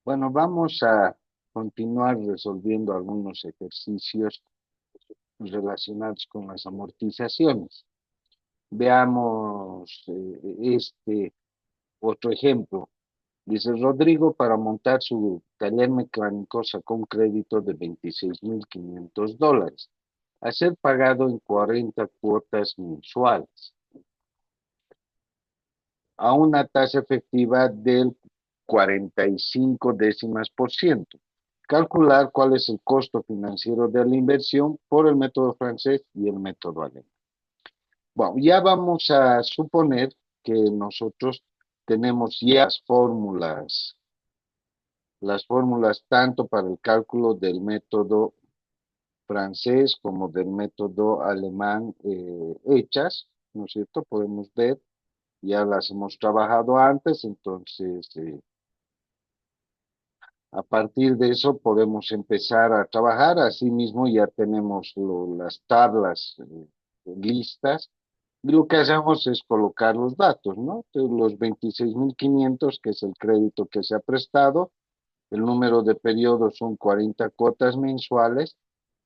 Bueno, vamos a continuar resolviendo algunos ejercicios relacionados con las amortizaciones. Veamos este otro ejemplo. Dice Rodrigo, para montar su taller mecánico sacó un crédito de $26,500 a ser pagado en 40 cuotas mensuales a una tasa efectiva del 45 décimas por ciento. Calcular cuál es el costo financiero de la inversión por el método francés y el método alemán. Bueno, ya vamos a suponer que nosotros tenemos ya las fórmulas tanto para el cálculo del método francés como del método alemán hechas, ¿no es cierto? Podemos ver, ya las hemos trabajado antes, entonces a partir de eso podemos empezar a trabajar. Asimismo, ya tenemos las tablas listas. Y lo que hacemos es colocar los datos, ¿no? Entonces, los 26,500, que es el crédito que se ha prestado, el número de periodos son 40 cuotas mensuales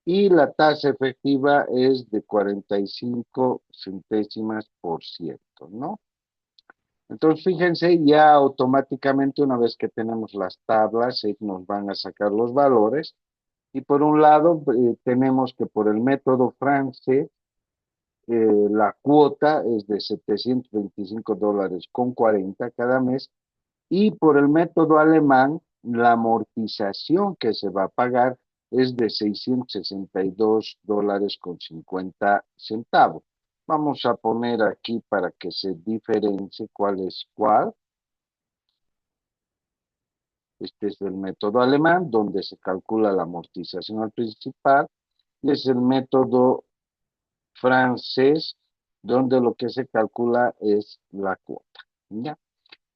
y la tasa efectiva es de 45 centésimas por ciento, ¿no? Entonces, fíjense, ya automáticamente una vez que tenemos las tablas, nos van a sacar los valores. Y por un lado, tenemos que por el método francés, la cuota es de $725 con 40 cada mes. Y por el método alemán, la amortización que se va a pagar es de $662 con 50 centavos. Vamos a poner aquí para que se diferencie cuál es cuál. Este es el método alemán, donde se calcula la amortización al principal, y es el método francés, donde lo que se calcula es la cuota. ¿Ya?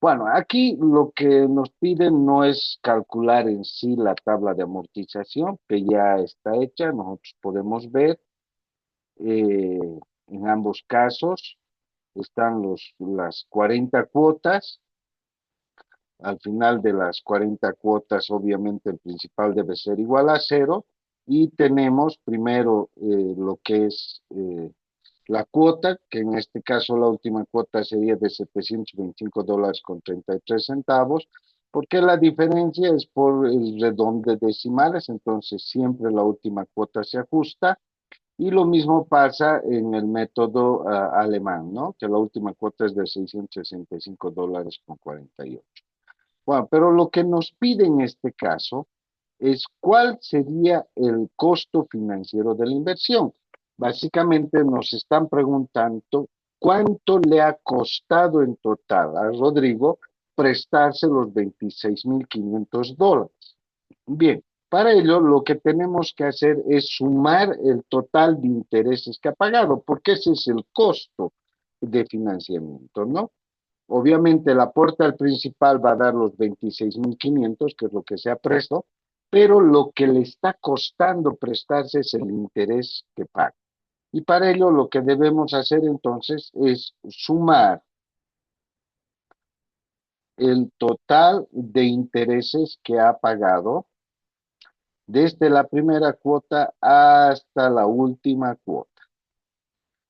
Bueno, aquí lo que nos piden no es calcular en sí la tabla de amortización, que ya está hecha, nosotros podemos ver eh, en ambos casos, están las 40 cuotas. Al final de las 40 cuotas, obviamente el principal debe ser igual a cero. Y tenemos primero lo que es la cuota, que en este caso la última cuota sería de $725 con 33 centavos, porque la diferencia es por el redondo de decimales, entonces siempre la última cuota se ajusta. Y lo mismo pasa en el método alemán, ¿no? Que la última cuota es de $665 con 48. Bueno, pero lo que nos pide en este caso es cuál sería el costo financiero de la inversión. Básicamente nos están preguntando cuánto le ha costado en total a Rodrigo prestarse los $26,500. Bien, para ello lo que tenemos que hacer es sumar el total de intereses que ha pagado, porque ese es el costo de financiamiento, ¿no? Obviamente el aporte al principal va a dar los 26,500, que es lo que se ha prestado, pero lo que le está costando prestarse es el interés que paga. Y para ello lo que debemos hacer entonces es sumar el total de intereses que ha pagado desde la primera cuota hasta la última cuota,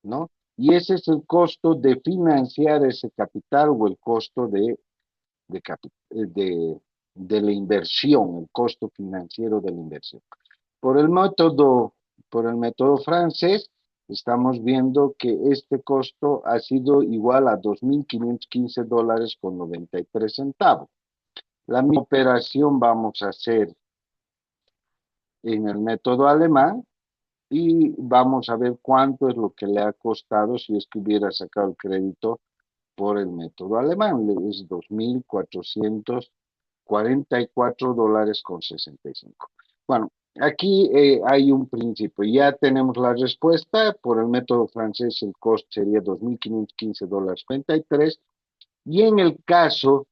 ¿no? Y ese es el costo de financiar ese capital o el costo de, de la inversión, el costo financiero de la inversión. Por el método, por el método francés, estamos viendo que este costo ha sido igual a $2,515 con 93 centavos. La misma operación vamos a hacer en el método alemán y vamos a ver cuánto es lo que le ha costado si es que hubiera sacado el crédito por el método alemán. Es $2,444 con 65. Bueno, aquí hay un principio. Ya tenemos la respuesta. Por el método francés el costo sería $2,515,43. Y en el caso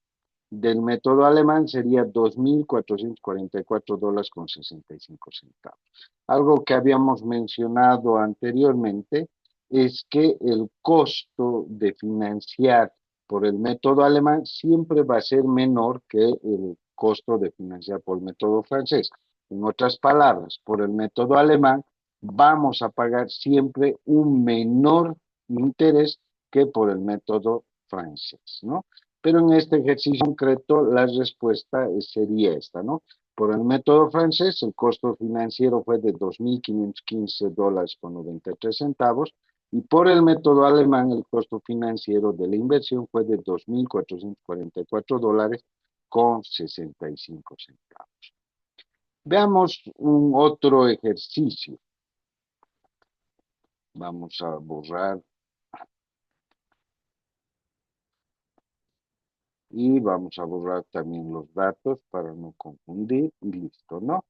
del método alemán sería $2,444 con 65 centavos. Algo que habíamos mencionado anteriormente es que el costo de financiar por el método alemán siempre va a ser menor que el costo de financiar por el método francés. En otras palabras, por el método alemán vamos a pagar siempre un menor interés que por el método francés, ¿no? Pero en este ejercicio concreto la respuesta sería esta, ¿no? Por el método francés, el costo financiero fue de $2.515.93 y por el método alemán, el costo financiero de la inversión fue de $2.444.65. Veamos un otro ejercicio. Vamos a borrar y vamos a borrar también los datos para no confundir y listo, ¿no?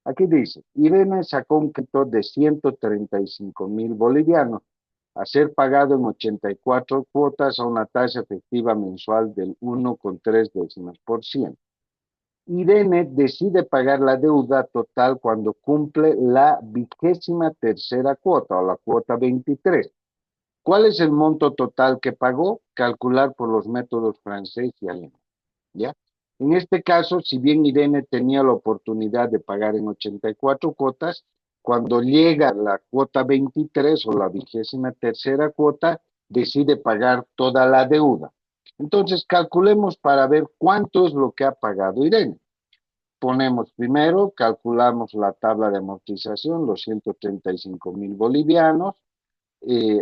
Aquí dice, Irene sacó un crédito de 135.000 bolivianos a ser pagado en 84 cuotas a una tasa efectiva mensual del 1,3%. Irene decide pagar la deuda total cuando cumple la 23ª cuota o la cuota 23. ¿Cuál es el monto total que pagó? Calcular por los métodos francés y alemán. ¿Ya? En este caso, si bien Irene tenía la oportunidad de pagar en 84 cuotas, cuando llega la cuota 23 o la 23ª cuota, decide pagar toda la deuda. Entonces, calculemos para ver cuánto es lo que ha pagado Irene. Ponemos primero, calculamos la tabla de amortización, los 135.000 bolivianos,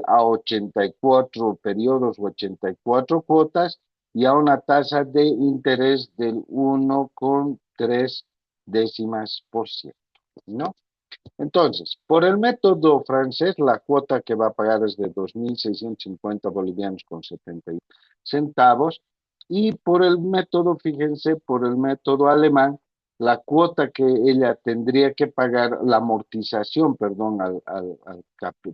a 84 periodos o 84 cuotas y a una tasa de interés del 1,3%, ¿no? Entonces, por el método francés, la cuota que va a pagar es de 2.650 bolivianos con 70 centavos y por el método, fíjense, por el método alemán, la cuota que ella tendría que pagar, la amortización, perdón, al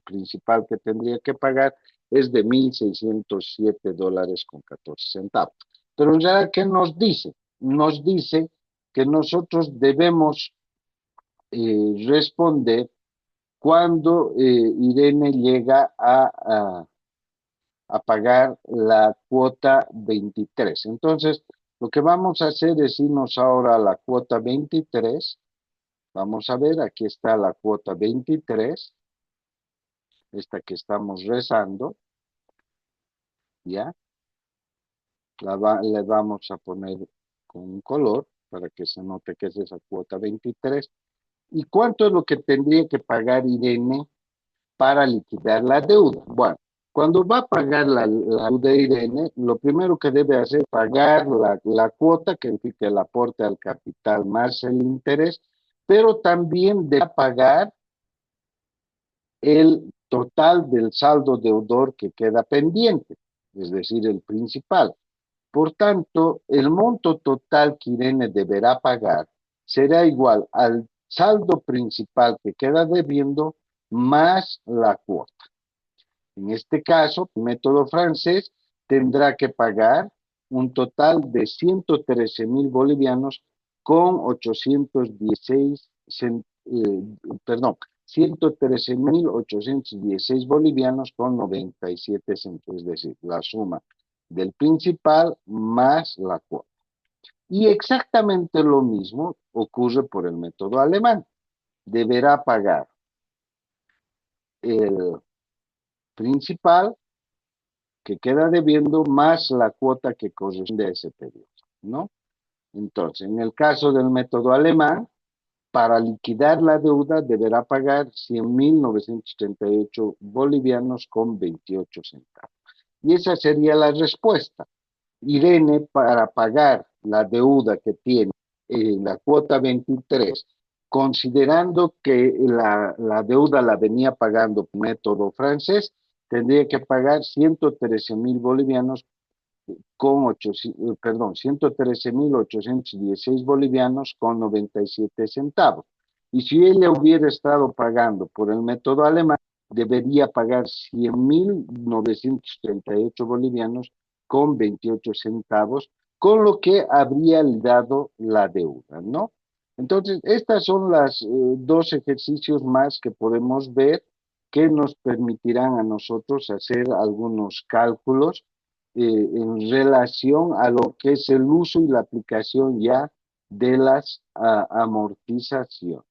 principal que tendría que pagar es de $1.607 con 14 centavos. Pero en realidad, ¿qué nos dice? Nos dice que nosotros debemos responder cuando Irene llega a pagar la cuota 23. Entonces, lo que vamos a hacer es irnos ahora a la cuota 23. Vamos a ver, aquí está la cuota 23, esta que estamos rezando, ¿ya? Le vamos a poner con un color para que se note que es esa cuota 23. ¿Y cuánto es lo que tendría que pagar Irene para liquidar la deuda? Bueno, cuando va a pagar la deuda de Irene, lo primero que debe hacer es pagar la cuota, que implica el aporte al capital más el interés, pero también debe pagar el total del saldo deudor que queda pendiente, es decir, el principal. Por tanto, el monto total que Irene deberá pagar será igual al saldo principal que queda debiendo más la cuota. En este caso, el método francés tendrá que pagar un total de 113.000 bolivianos con 816, perdón, 113.816 bolivianos con 97 centavos, es decir, la suma del principal más la cuota. Y exactamente lo mismo ocurre por el método alemán. Deberá pagar el principal que queda debiendo más la cuota que corresponde a ese periodo, ¿no? Entonces, en el caso del método alemán, para liquidar la deuda deberá pagar 100.938 bolivianos con 28 centavos. Y esa sería la respuesta. Irene, para pagar la deuda que tiene en la cuota 23, considerando que la deuda la venía pagando por método francés, tendría que pagar 113.000 bolivianos con 113.816 bolivianos con 97 centavos. Y si ella hubiera estado pagando por el método alemán, debería pagar 100.938 bolivianos con 28 centavos, con lo que habría dado la deuda, ¿no? Entonces, estas son las dos ejercicios más que podemos ver que nos permitirán a nosotros hacer algunos cálculos en relación a lo que es el uso y la aplicación ya de las amortizaciones.